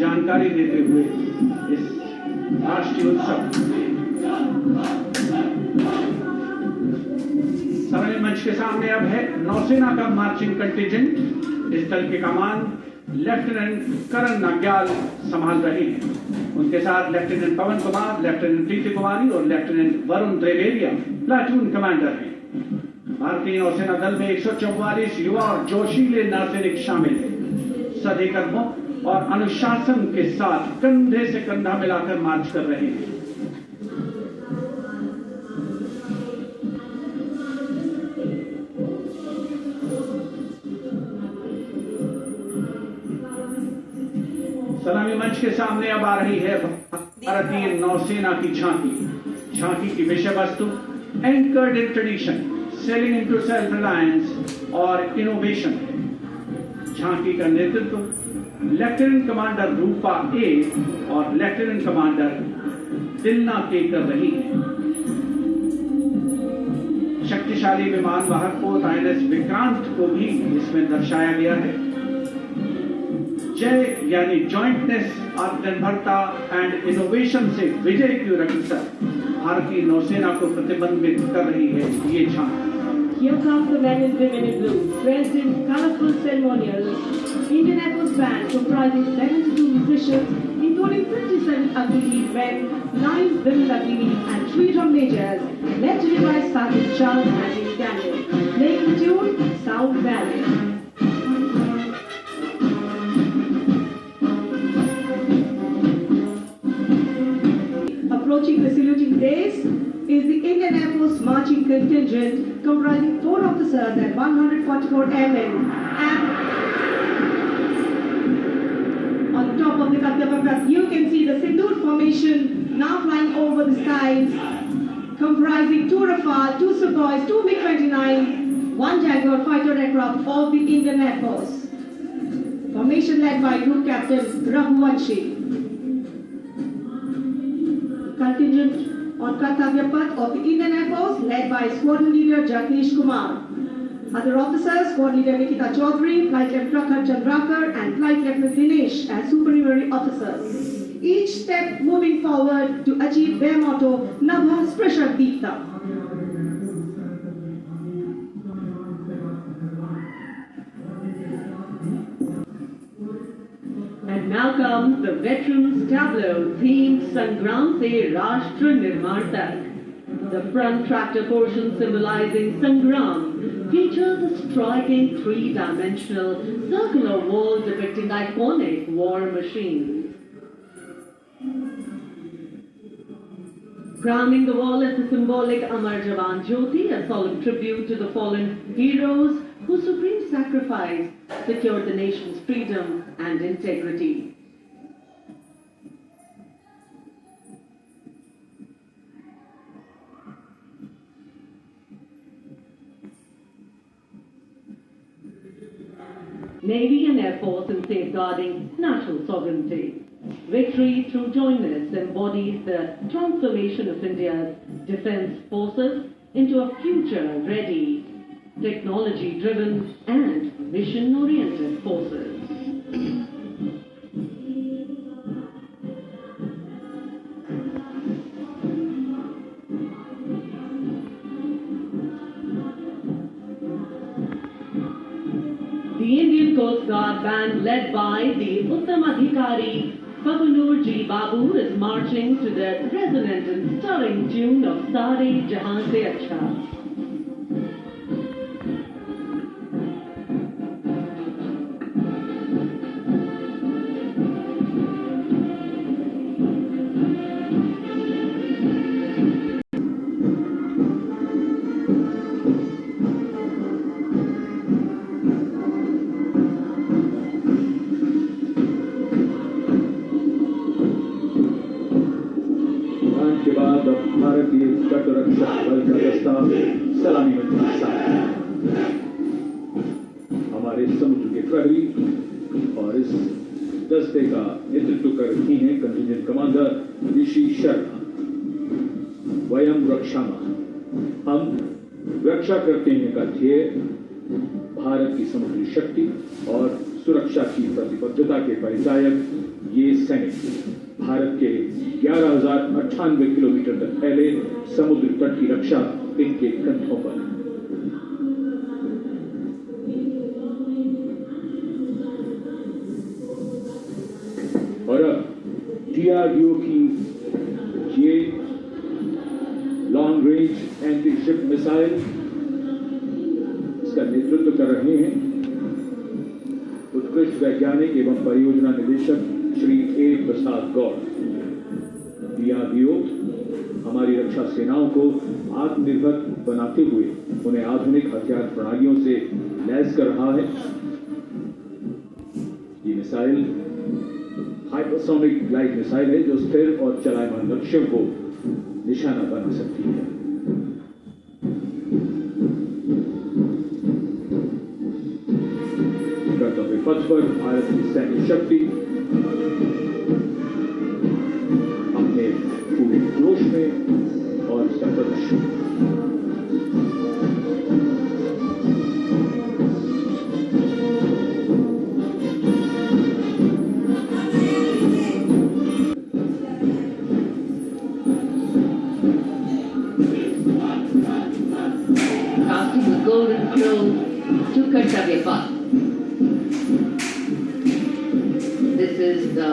जानकारी देते हुए इस राष्ट्रीय उत्सव सराय मंच के सामने अब है नौसेना का मार्चिंग कंटिजेंट। इस दल के कमान लेफ्टिनेंट करण नाग्याल संभाल रहे हैं। उनके साथ लेफ्टिनेंट पवन कुमार, लेफ्टिनेंट प्रीति कुमारी और लेफ्टिनेंट वरुण द्विवेदिया प्लाटून कमांडर हैं। भारतीय नौसेना दल में 144 युवा और जोशीले नौसैनिक शामिल हैं। सभी कर्मों और अनुशासन के साथ कंधे से कंधा मिलाकर मार्च कर रहे हैं। सलामी मंच के सामने अब आ रही है भारतीय नौसेना की झांकी। झांकी की विषय वस्तु anchored in tradition, sailing into self reliance और इनोवेशन है। झांकी का नेतृत्व लेफ्टिनेंट कमांडर रूपा ए और लेफ्टिनेंट कमांडर दिलना के कर रही है। शक्तिशाली विमान वाहक पोत INS विक्रांत को भी इसमें दर्शाया गया है। जय यानी जॉइंटनेस, आत्मनिर्भरता एंड इनोवेशन से विजय की रक्षा भारतीय नौसेना को प्रतिबंधित कर रही है ये झांकी। Here comes the men and women in blue, dressed in colorful ceremonials. Indian Air Force band comprising 72 musicians, including 57 Agni men, 9 women Agni and 3 drum majors, led today by Sergeant Charles and Daniel, playing the tune Sound Valley. Approaching the saluting dais is the Indian Air Force marching contingent comprising 4 officers and 144 airmen. And on the top of the Kartavya, you can see the Sindoor formation now flying over the skies, comprising 2 Rafale, 2 Sukhois, 2 MiG-29, 1 Jaguar fighter aircraft of the Indian Air Force. Formation led by Group Captain Raghuvanshi. Contingent on Kartavya Path of the Indian Air Force led by Squadron Leader Jagdish Kumar. Other officers, Squadron Leader Nikita Chaudhary, Flight Lieutenant Prakhar Chandrakar and Flight Lieutenant Dinesh as supernumerary officers. Each step moving forward to achieve their motto, Nabha Sprisha Deepta. And now comes the Veterans Tableau themed Sangram Se Rashtra Nirman Tak. The front tractor portion symbolizing Sangram features a striking 3-dimensional circular wall depicting iconic war machines. Crowning the wall is the symbolic Amar Jawan Jyoti, a solemn tribute to the fallen heroes whose supreme sacrifice secured the nation's freedom and integrity. Navy and Air Force in safeguarding national sovereignty. Victory through jointness embodies the transformation of India's defense forces into a future-ready, technology-driven and mission-oriented forces. The Indian Coast Guard band led by the Uttamadhikari Pavanur Ji Babu is marching to the resonant and stirring tune of Sare Jahan Se Acha. भारतीय तटरक्षक बल का दस्ता सलामी मंच के साथ हमारे समुद्र के प्रहरी और इस दस्ते का नेतृत्व कर रही हैं कंटिजेंट कमांडर ऋषि शर्मा। वयम रक्षामा, हम रक्षा करते हैं का ध्येय भारत की समुद्री शक्ति और सुरक्षा की प्रतिबद्धता के परिचायक ये ये सैनिक भारत के 11,098 किलोमीटर तक फैले समुद्र तट की रक्षा इनके कंधों पर। और अब DRDO की ये long range anti ship missile, इसका नेतृत्व कर रहे हैं उत्कृष्ट वैज्ञानिक एवं परियोजना निदेशक Shri A. Prasad Gaur. DRDO हमारी रक्षा सेनाओं को आत्मनिर्भर बनाते हुए उन्हें आधुनिक हथियार प्रणालियों से लैस कर रहा है। ये मिसाइल हाइपरसोनिक ग्लाइड मिसाइल है जो स्थिर और चलायमान लक्ष्यों को निशाना बना सकती है। कर्तव्य पथ पर भारत की सैन्य शक्ति अपने पूरे जोश में और इसका प्रदर्शन। Casting the golden crow to Kartavya Path. This is the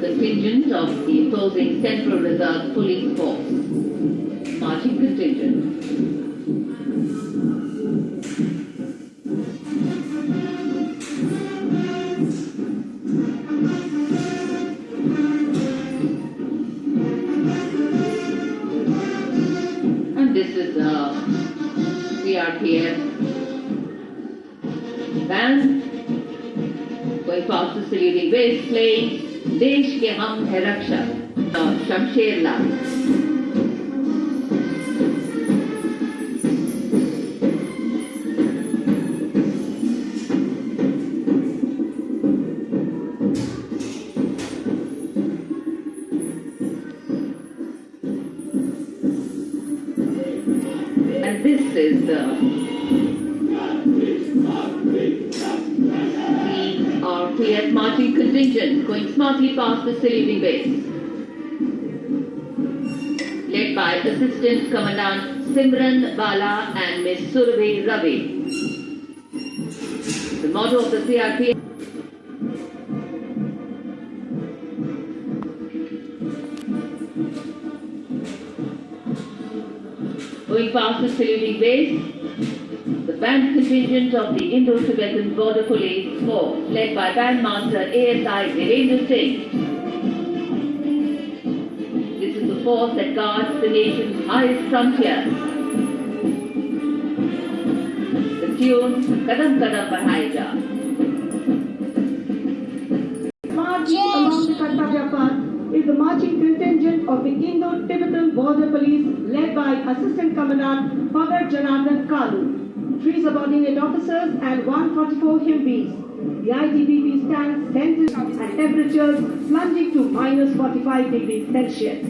contingent of the opposing Central Reserve Police Force. Marching contingent. And this is the CRPF band going past the saluting waist playing देश के हम है रक्षक शमशेर लाल। And this is the RPF marching contingent going smartly past the saluting base, led by Assistant Commandant Simran Bala and Ms. Surabhi Ravi. The motto of the CRPF. Going past the saluting base, the band contingent of the Indo-Tibetan Border Police Force, led by Bandmaster ASI Devendra Singh. This is the force that guards the nation's highest frontier. The tune, Kadam Kadam Badhai Ja. Marching along the Kartavya Path is the marching contingent of the Indo-Tibetan Border Police led by Assistant Commandant Bhagat Janardhan Kalu, 3 subordinate officers and 144 Himbis. The ITBP stands sentenced at temperatures plunging to minus 45 degrees Celsius.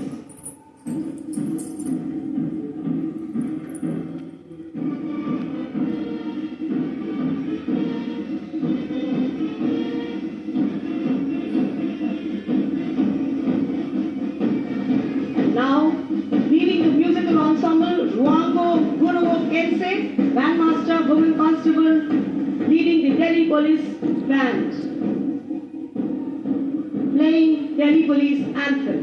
Now, leading the musical ensemble, Ruango Guruo Kense, Bandmaster Woman Constable, leading the Delhi Police Band, playing Delhi Police Anthem.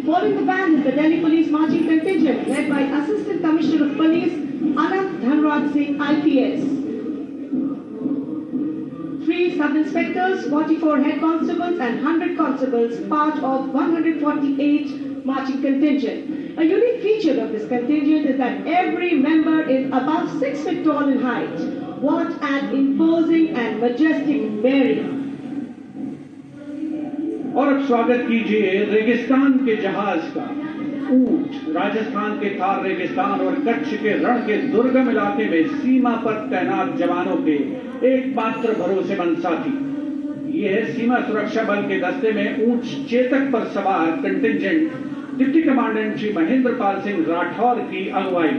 Following the band is the Delhi Police Marching Contingent, led by Assistant Commissioner of Police, Anant Dhanraj Singh, IPS. 3 sub-inspectors, 44 head constables and 100 constables, part of 148 marching contingent. A unique feature of this contingent is that every member is above 6 feet tall in height. What an imposing and majestic bearing. और अब स्वागत कीजिए रेगिस्तान के जहाज का। ऊंट राजस्थान के थार रेगिस्तान और कच्छ के रण के दुर्गम इलाके में सीमा पर तैनात जवानों के एकमात्र भरोसेमंद साथी। ये है सीमा सुरक्षा बल के दस्ते में ऊंट चेतक पर सवार contingent deputy commandant Shri Mahendra Pal Singh Rathore की अगुवाई।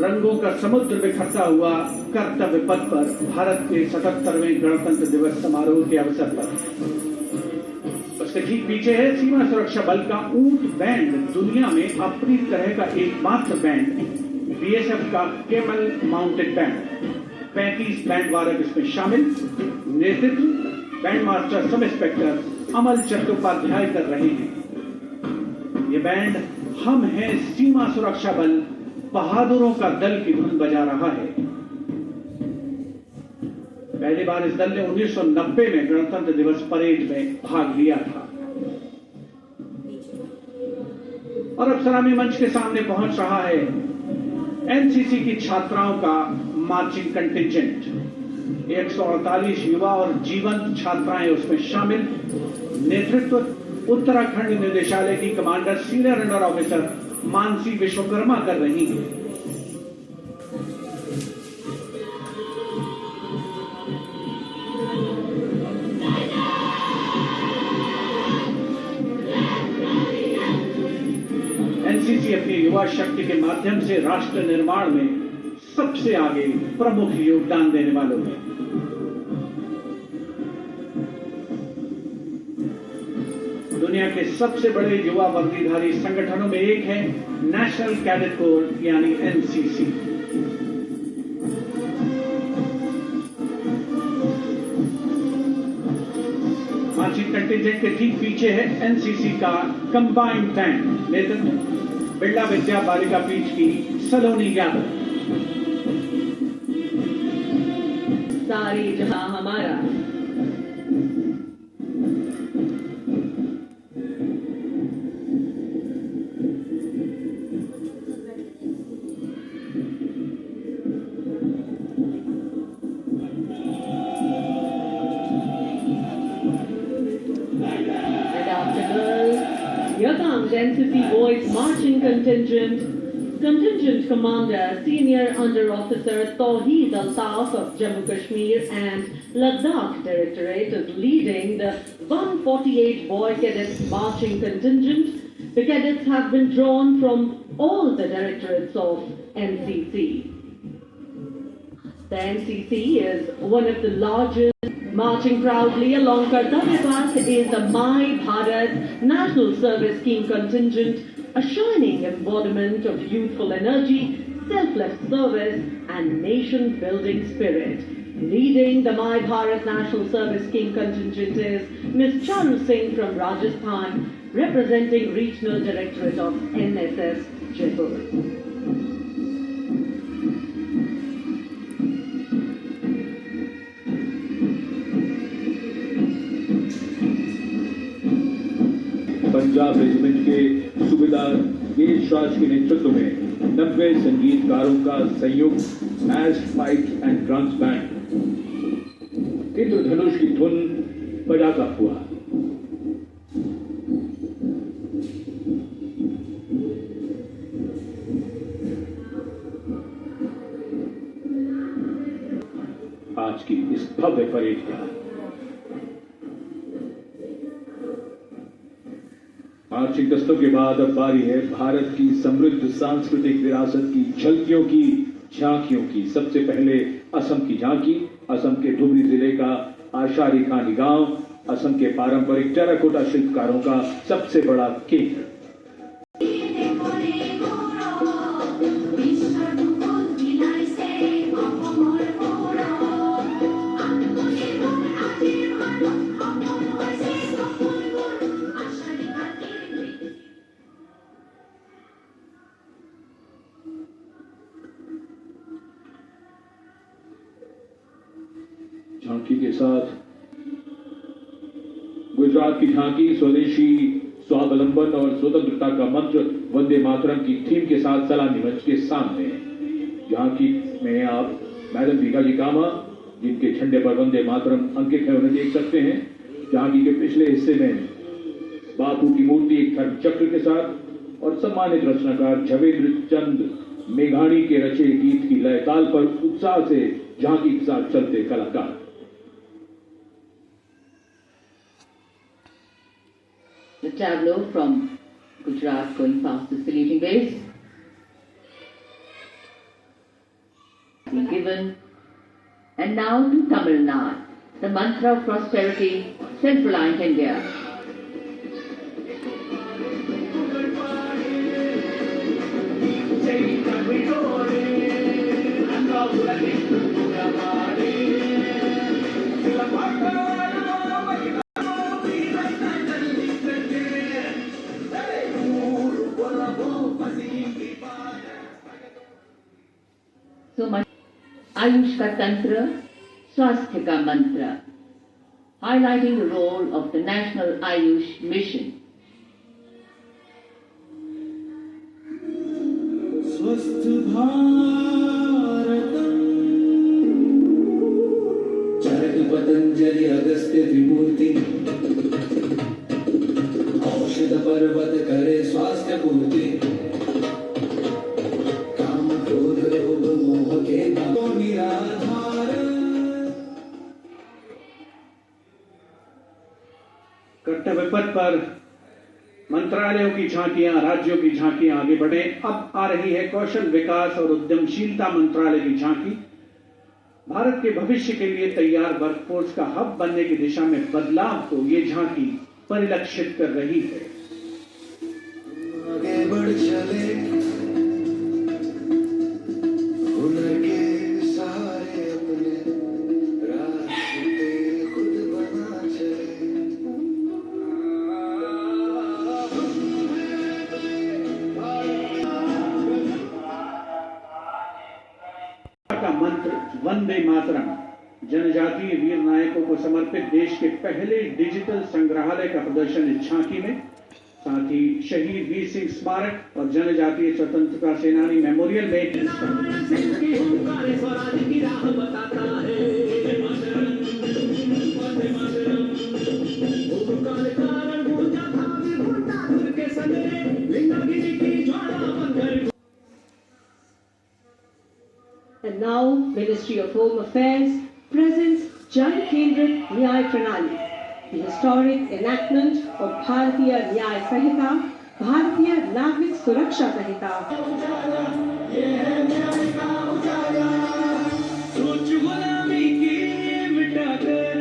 रंगों का समुद्र बिखरता हुआ कर्तव्य पथ पर भारत के 77वें गणतंत्र दिवस समारोह के अवसर पर। उसके ठीक पीछे है सीमा सुरक्षा बल का ऊंट बैंड, दुनिया में अपनी तरह का एकमात्र बैंड, बीएसएफ का केमल माउंटेड बैंड। 35 बैंड वादक इसमें शामिल। नेतृत्व बैंड मास्टर सब इंस्पेक्टर अमल चट्टोपाध्याय कर रहे हैं। ये बैंड हम हैं सीमा सुरक्षा बल बहादुरों का दल की धुन बजा रहा है। पहली बार इस दल ने 1990 में गणतंत्र दिवस परेड में भाग लिया था। और अब सलामी मंच के सामने पहुंच रहा है एनसीसी की छात्राओं का मार्चिंग कंटिंजेंट। 148 युवा और जीवंत छात्राएं उसमें शामिल। नेतृत्व उत्तराखंड निदेशालय की commander senior under officer Mansi Vishwakarma कर रही हैं। एनसीसी अपनी युवा शक्ति के माध्यम से राष्ट्र निर्माण में सबसे आगे प्रमुख योगदान देने वालों में। दुनिया के सबसे बड़े युवा वर्दीधारी संगठनों में एक है नेशनल कैडेट कोर यानी एनसीसी। मार्चिंग कंटिंजेंट के ठीक पीछे है एनसीसी का कंबाइंड बैंड। नेतृत्व बिरला विद्या बालिका पीठ की सलोनी यादव। सारी जहां हमारा। Here comes NCC Boys Marching Contingent. Contingent Commander Senior Under Officer Tawheed Altaf of Jammu Kashmir and Ladakh Directorate is leading the 148 Boy Cadets Marching Contingent. The cadets have been drawn from all the directorates of NCC. The NCC is one of the largest. Marching proudly along Kartavya Path is the My Bharat National Service Scheme contingent, a shining embodiment of youthful energy, selfless service and nation-building spirit. Leading the My Bharat National Service Scheme contingent is Ms. Charu Singh from Rajasthan, representing Regional Directorate of NSS Jaipur. Punjab regiment के सूबेदार वीर राज के नेतृत्व में 90 संगीतकारों का संयुक्त एज फाइट एंड ड्रम्स बैंड इंद्रधनुष की धुन बजाता हुआ आज की इस भव्य परेड का मार्चिंग गस्तों के बाद अब बारी है भारत की समृद्ध सांस्कृतिक विरासत की झलकियों की, झांकियों की। सबसे पहले असम की झांकी, असम के धुबरी जिले का आशारी खानी गांव, असम के पारंपरिक टेराकोटा शिल्पकारों का सबसे बड़ा केंद्र। झांकी के साथ गुजरात की झांकी स्वदेशी स्वावलंबन और स्वतंत्रता का मंत्र वंदे मातरम की थीम के साथ सलामी मंच के सामने। झांकी में आप मैडम भीखाजी कामा, जिनके झंडे पर वंदे मातरम अंकित है, उन्हें देख सकते हैं। झांकी के पिछले हिस्से में बापू की मूर्ति एक धर्म चक्र के साथ और सम्मानित रचनाकार झवेंद्र चंद मेघाणी के रचे गीत की लय ताल पर उत्साह से झांकी के साथ चलते कलाकार। The tableau from Gujarat going past the saluting base. be given. And now to Tamil Nadu, the mantra of prosperity, centralized India. So much Ayush ka Tantra, Swasthya ka Mantra, highlighting the role of the National Ayush Mission. स्वस्थ भारतम चरक पतंजलि अगस्त्य विभूति औषध पर्वत करे स्वास्थ्य पूर्ति काम क्रोध लोभ मोह के दागों निराधार कर्तव्य पथ पर मंत्रालयों की झांकियां, राज्यों की झांकियां आगे बढ़े। अब आ रही है कौशल विकास और उद्यमशीलता मंत्रालय की झांकी। भारत के भविष्य के लिए तैयार वर्कफोर्स का हब बनने की दिशा में बदलाव को ये झांकी परिलक्षित कर रही है। आगे बढ़ चले हुनर के सहारे अपने रास्ते खुद बना चले का मंत्र वंदे मातरम जनजातीय वीर नायकों को समर्पित देश के पहले डिजिटल संग्रहालय का प्रदर्शन इस झांकी में, साथ ही शहीद वीर सिंह स्मारक और जनजातीय स्वतंत्रता सेनानी मेमोरियल में And now, Ministry of Home Affairs presents Jan Kendrit Nyay Pranali, the historic enactment of Bharatiya Nyay Sanhita, Bharatiya Nagrik Suraksha Sanhita. सोच गुलामी की मिटाकर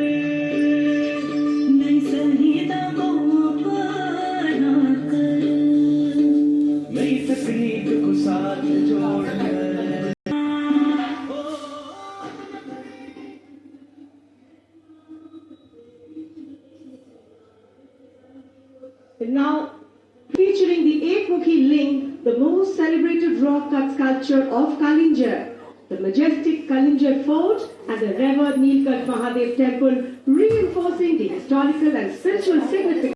नई संहिता को अपना कर नई तकनीक को साथ जोड़कर And now, featuring the Ekmukhi Ling, the most celebrated rock cut sculpture of Kalinjar, the majestic Kalinjar Fort and the revered Nilkant Mahadev Temple, reinforcing the historical and spiritual significance.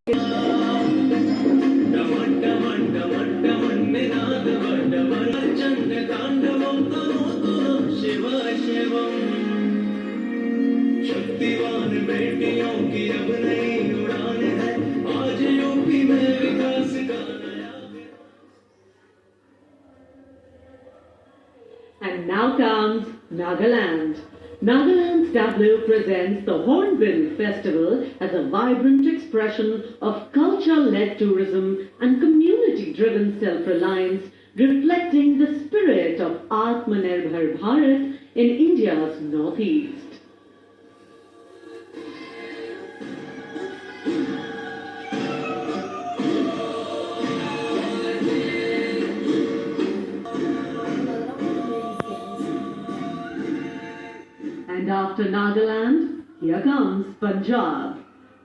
शक्तिवान बेटियों की अब नई उड़ान है आज यूपी में विकास का नया And now comes Nagaland. Nagaland's tableau presents the Hornbill Festival as a vibrant expression of culture-led tourism and community-driven self-reliance, reflecting the spirit of Atmanirbhar Bharat in India's northeast. And after Nagaland, here comes Punjab.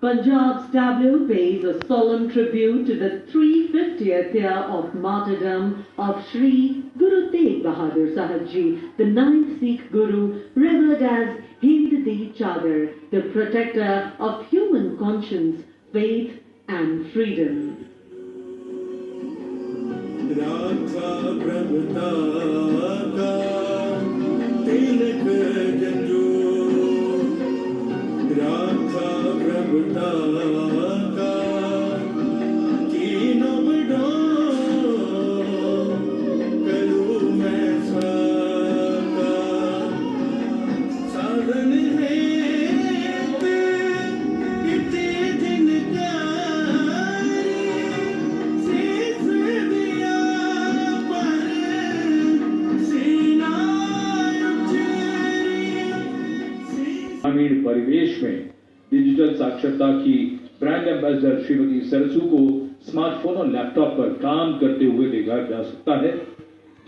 Punjab's tableau pays a solemn tribute to the 350th year of martyrdom of Sri Guru Tegh Bahadur Sahib Ji, the 9th Sikh Guru, revered as Hind Di Chadar, the protector of human conscience, faith and freedom. Radha प्रभुता का तिलक जंजो राधा प्रभुता का कीनो बड़ो करूँ मैं साका साधन है इतने दिन कारी से दिया पर से परिवेश में डिजिटल साक्षरता की ब्रांड एम्बेसडर श्रीमती सरसू को स्मार्टफोन और लैपटॉप पर काम करते हुए देखा जा सकता है।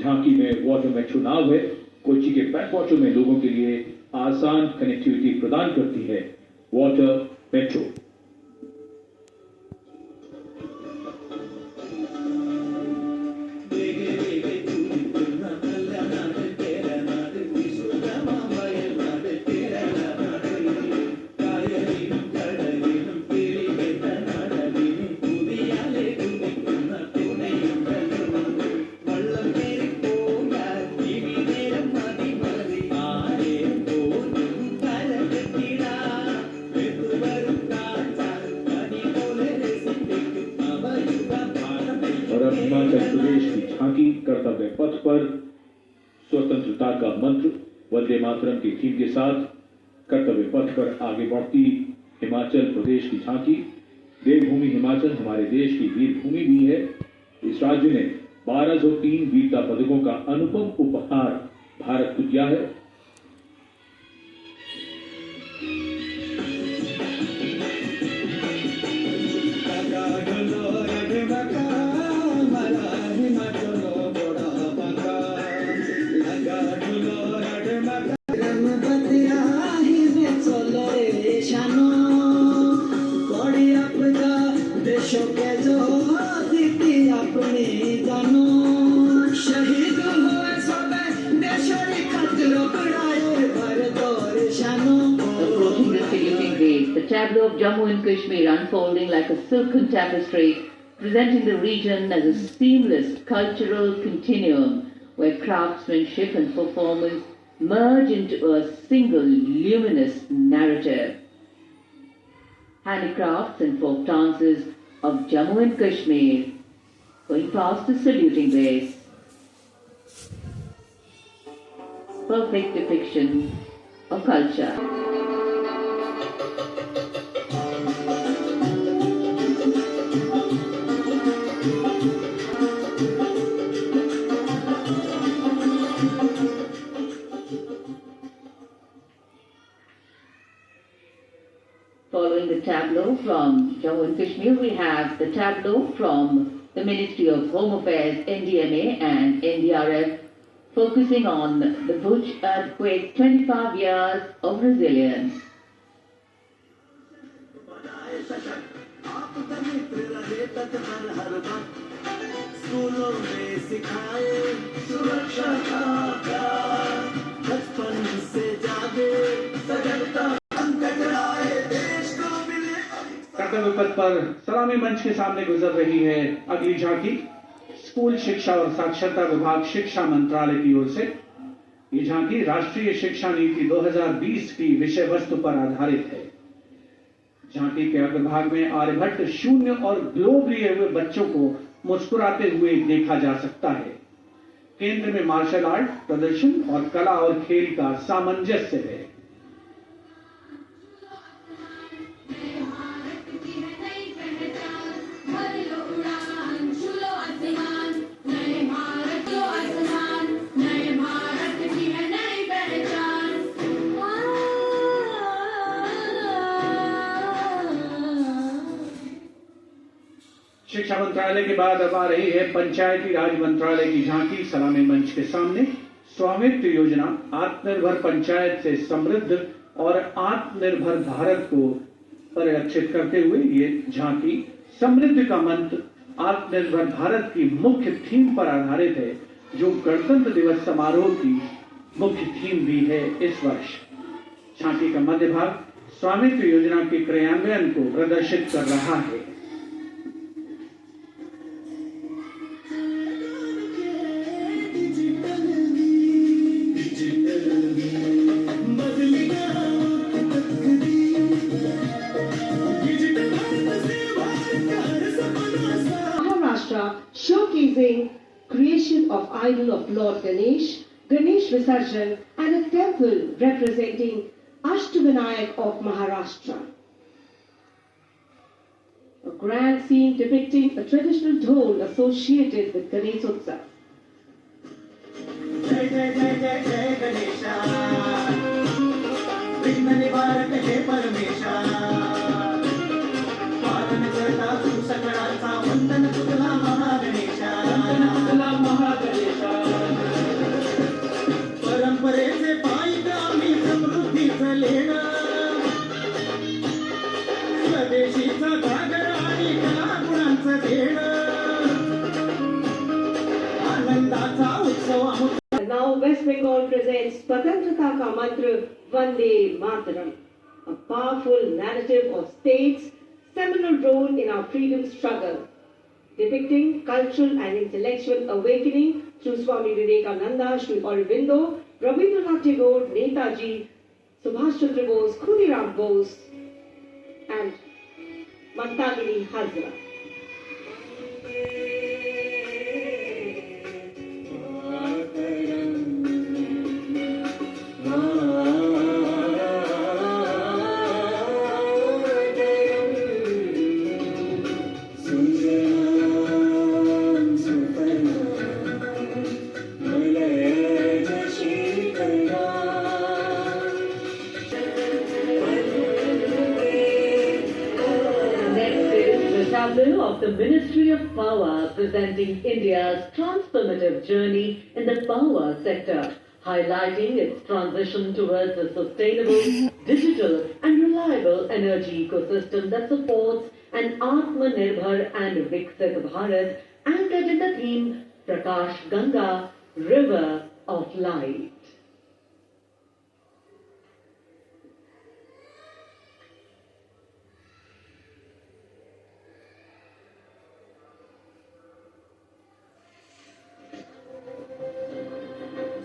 झांकी में वाटर मेट्रो नाव है। कोच्चि के बैक वाटर में लोगों के लिए आसान कनेक्टिविटी प्रदान करती है वाटर मेट्रो। हिमाचल प्रदेश की झांकी कर्तव्य पथ पर स्वतंत्रता का मंत्र वंदे मातरम की थीम के साथ कर्तव्य पथ पर आगे बढ़ती हिमाचल प्रदेश की झांकी। देवभूमि हिमाचल हमारे देश की वीर भूमि भी है। इस राज्य ने 1203 वीरता पदकों का अनुपम उपहार भारत को दिया है। The tableau of Jammu and Kashmir unfolding like a silken tapestry, presenting the region as a seamless cultural continuum where craftsmanship and performance merge into a single luminous narrative. Handicrafts and folk dances of Jammu and Kashmir going past the saluting base. Perfect depiction of culture. Following the tableau from Jammu and Kashmir, we have the tableau from the Ministry of Home Affairs, NDMA and NDRF, focusing on the Bhuj earthquake, 25 years of resilience. कर्तव्य पथ पर सलामी मंच के सामने गुजर रही है अगली झांकी। स्कूल शिक्षा और साक्षरता विभाग शिक्षा मंत्रालय की ओर से ये झांकी राष्ट्रीय शिक्षा नीति 2020 की विषय वस्तु पर आधारित है। झांकी के अग्रभाग में आर्यभट्ट, शून्य और ग्लोब लिए हुए बच्चों को मुस्कुराते हुए देखा जा सकता है। केंद्र में मार्शल आर्ट प्रदर्शन और कला और खेल का सामंजस्य है। शिक्षा मंत्रालय के बाद अब आ रही है पंचायती राज मंत्रालय की झांकी सलामी मंच के सामने। स्वामित्व योजना आत्मनिर्भर पंचायत से समृद्ध और आत्मनिर्भर भारत को परिलक्षित करते हुए ये झांकी समृद्धि का मंत्र आत्मनिर्भर भारत की मुख्य थीम पर आधारित है, जो गणतंत्र दिवस समारोह की मुख्य थीम भी है इस वर्ष। झांकी का मध्य भाग स्वामित्व योजना के क्रियान्वयन को प्रदर्शित कर रहा है। Showcasing creation of idol of Lord Ganesh, Ganesh Visarjan and a temple representing Ashtavinayak of Maharashtra. A grand scene depicting a traditional dhol associated with Ganeshotsav. जय जय जय जय जय गणेशा विघ्न निवारक तारक हे परमेशा पालन करता तू सकळाचा वंदन तुला महागणेशा परंपरेचे पायी आम्ही समृद्धीचं लेणं स्वदेशीचा घागर आणि कलागुणांचं देणं आनंदाचा उत्सव आमचा Now West Bengal presents Swatantrata Ka Mantra Vande Mataram, a powerful narrative of state's seminal role in our freedom struggle, depicting cultural and intellectual awakening through Swami Vivekananda, Sri Aurobindo, Rabindranath Tagore, Netaji, Subhash Chandra Bose, Khudiram Bose, and Mantalini Hazra. Tableau of the Ministry of Power presenting India's transformative journey in the power sector, highlighting its transition towards a sustainable, digital and reliable energy ecosystem that supports an Atmanirbhar and Viksit Bharat anchored in the theme Prakash Ganga, River of Light.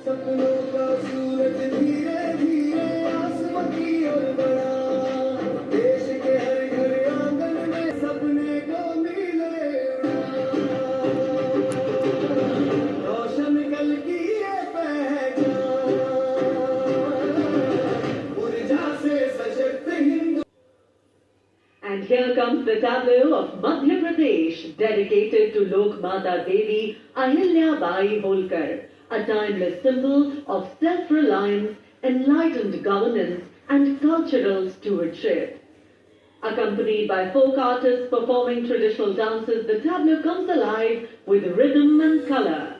सपनों का सूरज धीरे धीरे आसमां की ओर बढ़ा देश के हर घर आंगन में सपने को मिले रोशन कल की ये पहचान ऊर्जा से सशक्त Hindu. And here comes the tableau of Madhya Pradesh dedicated to Lok Mata Devi Ahilya Bai Holkar, a timeless symbol of self-reliance, enlightened governance and cultural stewardship. Accompanied by folk artists performing traditional dances, the tableau comes alive with rhythm and color.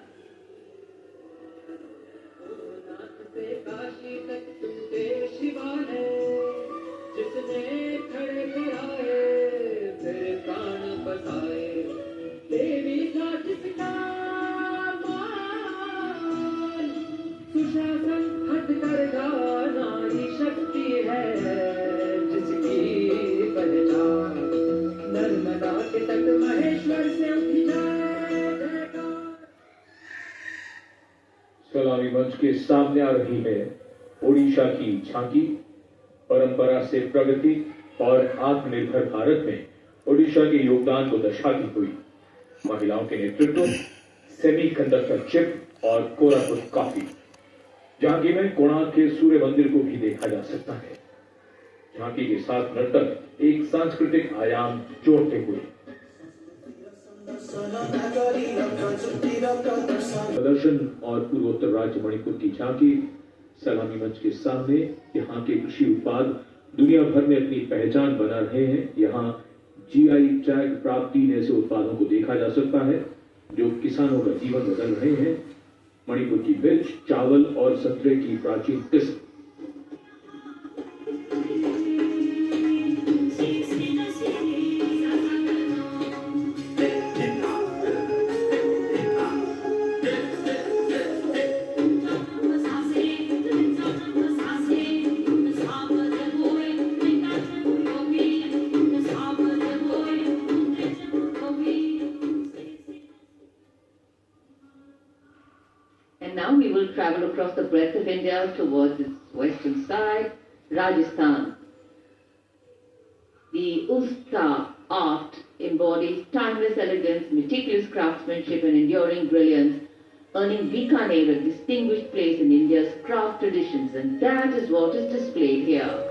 सुशासन हट कर गाना ही शक्ति है जिसकी पहचान नर्मदा के तट महेश्वर से उठी जाए. सलामी मंच के सामने आ रही है ओडिशा की झांकी. परंपरा से प्रगति और आत्मनिर्भर भारत में ओडिशा के योगदान को दर्शाती हुई महिलाओं के नेतृत्व, सेमीकंडक्टर चिप और कोरापुट कॉफी. झांकी में कोणार्क के सूर्य मंदिर को भी देखा जा सकता है. झांकी के साथ नर्तक एक सांस्कृतिक आयाम जोड़ते हुए प्रदर्शन और पूर्वोत्तर राज्य मणिपुर की झांकी सलामी मंच के सामने. यहाँ के कृषि उत्पाद दुनिया भर में अपनी पहचान बना रहे हैं. यहाँ जीआई टैग प्राप्त 3 ऐसे उत्पादों को देखा जा सकता है जो किसानों का जीवन बदल रहे हैं. मणिपुर की मिर्च, चावल और संतरे की प्राचीन किस्म. And now we will travel across the breadth of India towards its western side, Rajasthan. The Usta art embodies timeless elegance, meticulous craftsmanship and enduring brilliance, earning Bikaner a distinguished place in India's craft traditions, and that is what is displayed here.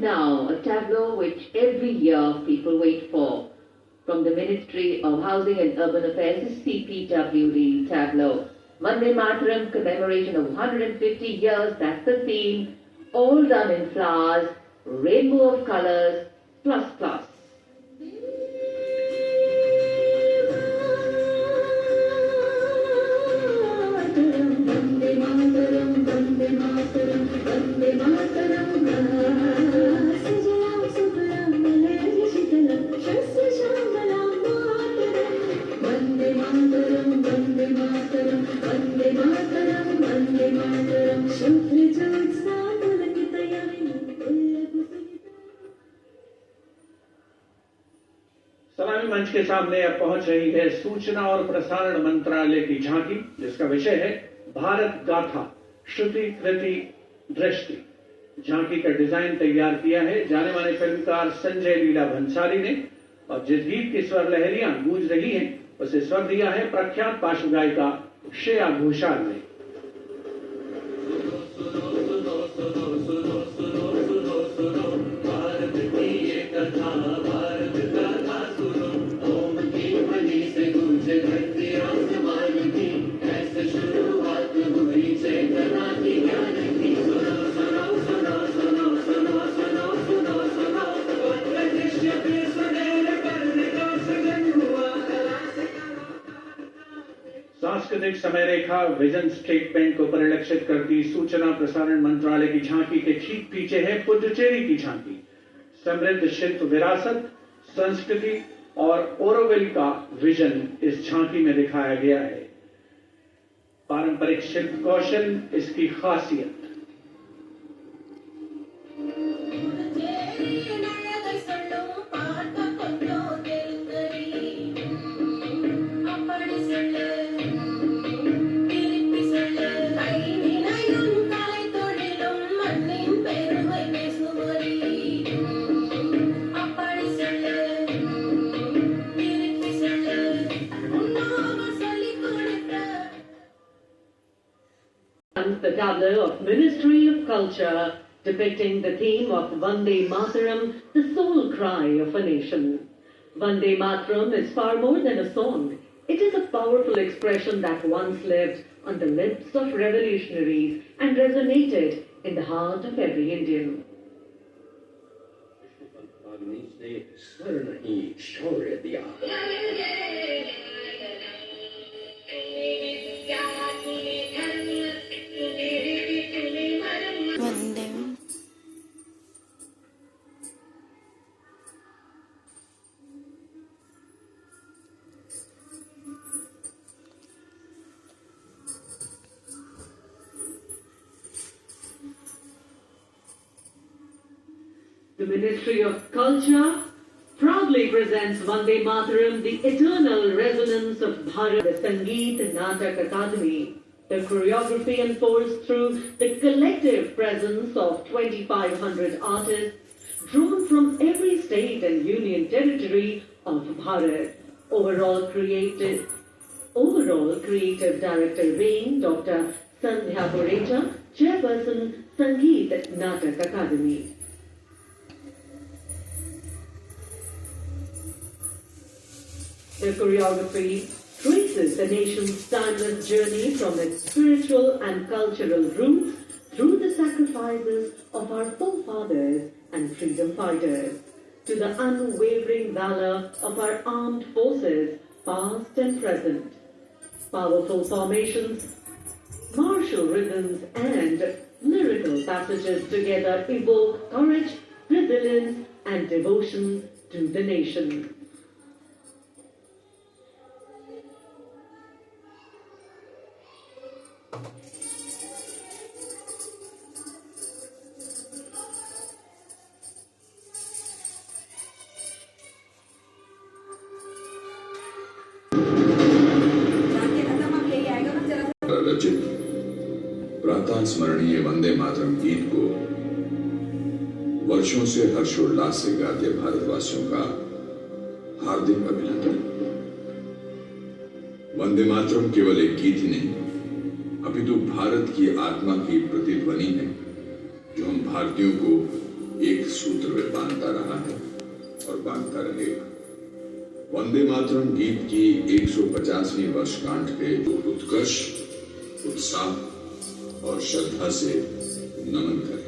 now a tableau which every year people wait for. From the Ministry of Housing and Urban Affairs, the CPWD tableau. Vande Mataram commemoration of 150 years, that's the theme. All done in flowers, rainbow of colors, plus plus. सलामी मंच के सामने अब पहुंच रही है सूचना और प्रसारण मंत्रालय की झांकी, जिसका विषय है भारत गाथा श्रुति कृति दृष्टि। झांकी का डिजाइन तैयार किया है जाने माने फिल्मकार संजय लीला भंसाली ने, और जिस गीत की स्वर लहरियां गूंज रही हैं उसे स्वर दिया है प्रख्यात पार्श्व गायिका श्रेया घोषाल ने। सांस्कृतिक समय रेखा विजन स्टेटमेंट को परिलक्षित करती सूचना प्रसारण मंत्रालय की झांकी के ठीक पीछे है पुडुचेरी की झांकी। समृद्ध शिल्प विरासत, संस्कृति और ओरोविल का विजन इस झांकी में दिखाया गया है। पारंपरिक शिल्प कौशल इसकी खासियत। The tableau of Ministry of Culture depicting the theme of Vande Mataram, the soul cry of a nation. Vande Mataram is far more than a song. It is a powerful expression that once lived on the lips of revolutionaries and resonated in the heart of every Indian. The Ministry of Culture proudly presents Vande Mataram, the eternal resonance of Bharat, the Sangeet Natak Akademi. The choreography unfolds through the collective presence of 2,500 artists drawn from every state and union territory of Bharat. Overall creative director being Dr. Sandhya Gorecha, Chairperson, Sangeet Natak Akademi. The choreography traces the nation's timeless journey from its spiritual and cultural roots through the sacrifices of our forefathers and freedom fighters to the unwavering valor of our armed forces, past and present. Powerful formations, martial rhythms, and lyrical passages together evoke courage, resilience, and devotion to the nation. रचित प्रातः स्मरणीय वंदे मातरम गीत को वर्षों से हर्षोल्लास से गाते भारतवासियों का हार्दिक अभिनंदन। वंदे मातरम केवल एक गीत ही नहीं, अपितु भारत की आत्मा की प्रतिध्वनि है, जो हम भारतीयों को एक सूत्र में बांधता रहा है और बांधता रहेगा। वंदे मातरम गीत की 150वीं वर्षगांठ के उत्कर्ष, उत्साह और श्रद्धा से नमन करें।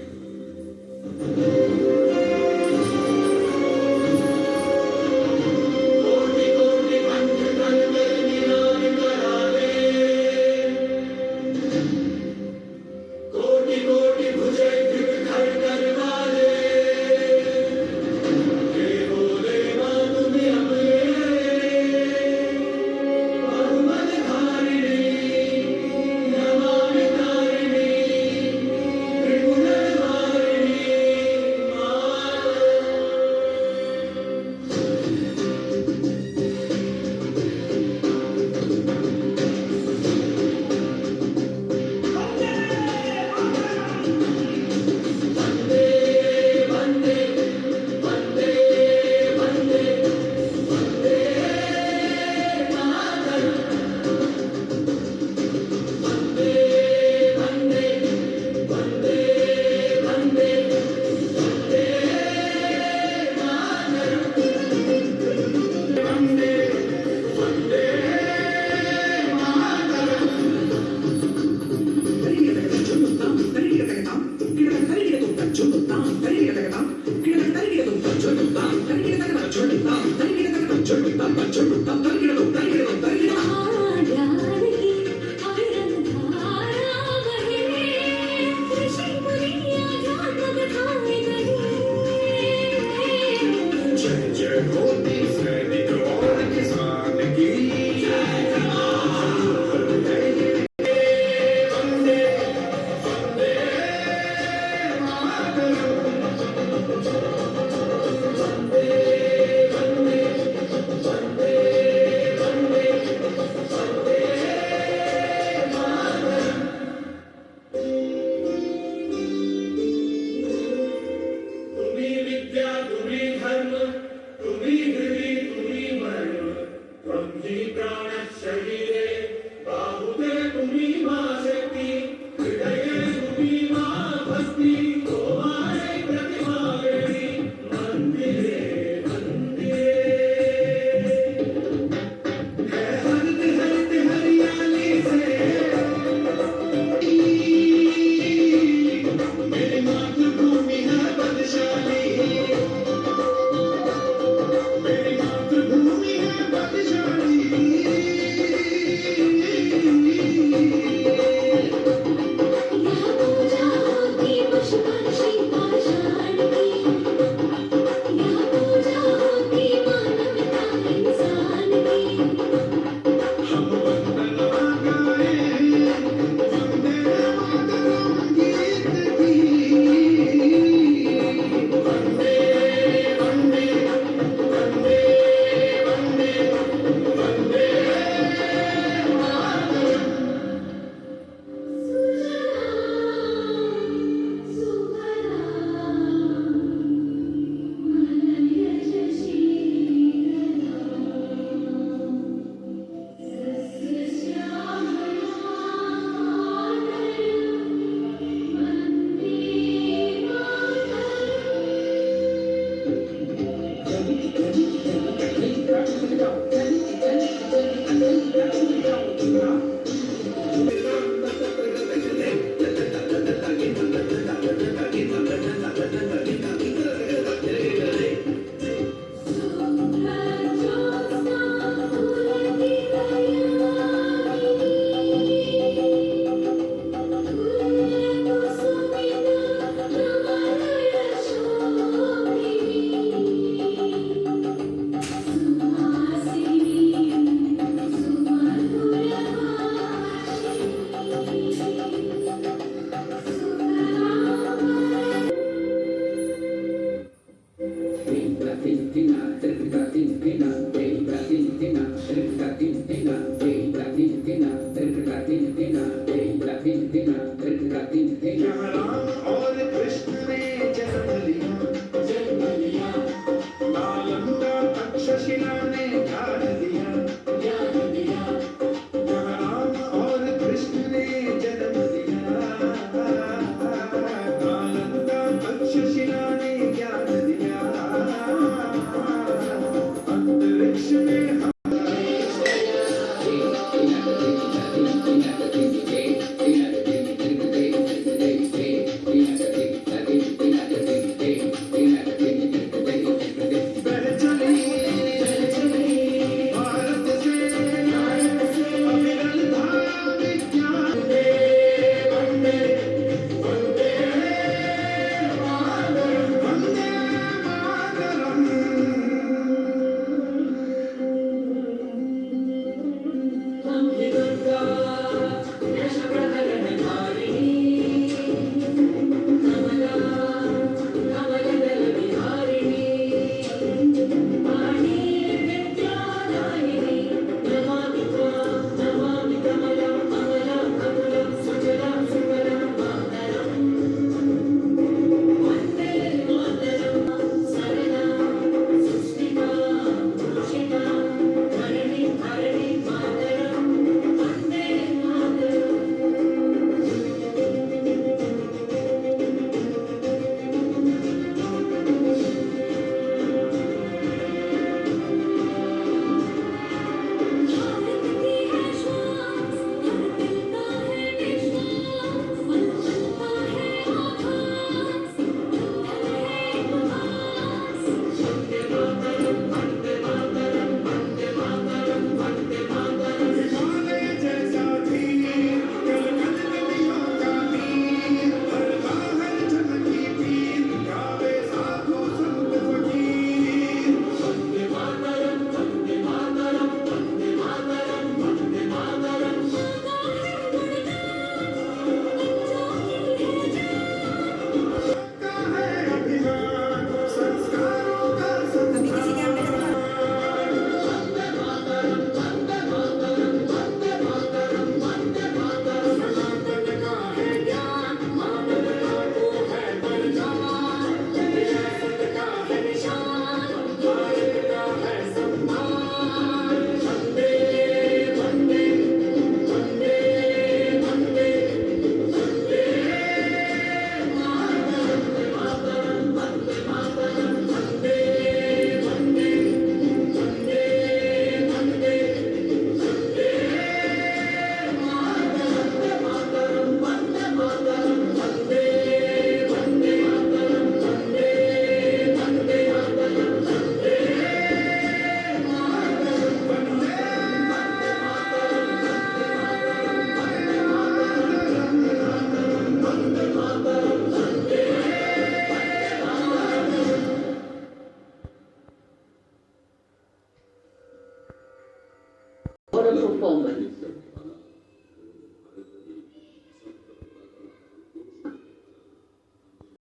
performance.